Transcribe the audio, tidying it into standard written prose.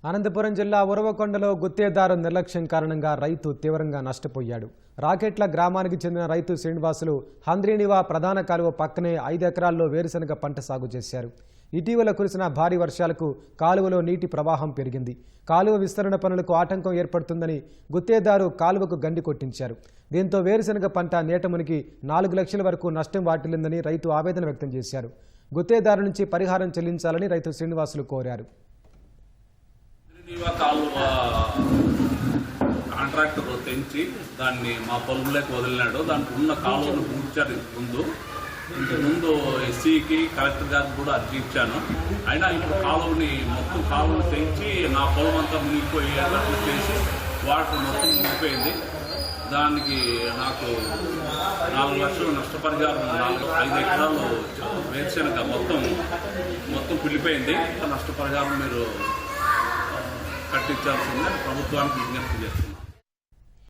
అనంతపురం జిల్లా ఉరవకొండలో గుత్తేదారు నిర్లక్ష్యం కారణంగా రైతు తీవ్రంగా నష్టపోయాడు. రాకెట్ల గ్రామానికి చెందిన రైతు శ్రీనివాసులు హంద్రీనివా ప్రధాన కాలువ పక్కనే 5 ఎకరాల్లో వేరుశనగ పంట సాగు చేశారు. ఇటీవల కురిసిన భారీ వర్షాలకు కాలువలో నీటి ప్రవాహం పెరిగింది. కాలువ విస్తరణ పనులకు ఆటంకం ఏర్పడుతుందని గుత్తేదారు కాలువకు గండి కొట్టించారు. దీంతో వేరుశనగ పంట నీట మునిగి 4 లక్షల వరకు నష్టం వాటిల్లిందని రైతు ఆవేదన వ్యక్తం చేశారు. గుత్తేదారు నుంచి పరిహారం చెల్లించాలని రైతు శ్రీనివాసులు కోరారు. కాలువ కాంట్రాక్టర్ తెంచి దాన్ని మా పొలంలోకి వదిలినాడు. దాంట్లో ఉన్న కాలువను పూడ్చారు. ఇంతకుముందు ఎస్సీకి కలెక్టర్ గారికి కూడా అర్జీ ఇచ్చాను. అయినా ఇప్పుడు కాలువను తెంచి నా పొలం అంతా మునిగిపోయేటట్లు చేసి వాటర్ మొత్తం మునిగిపోయింది. దానికి నాకు 4 లక్షలు నష్టపరిహారం, 5 ఎకరాలు వేరుశనగ మొత్తం పిల్లిపోయింది. నష్టపరిహారం మీరు కట్టించాల్సిందే ప్రభుత్వానికి విజ్ఞప్తి చేస్తుంది.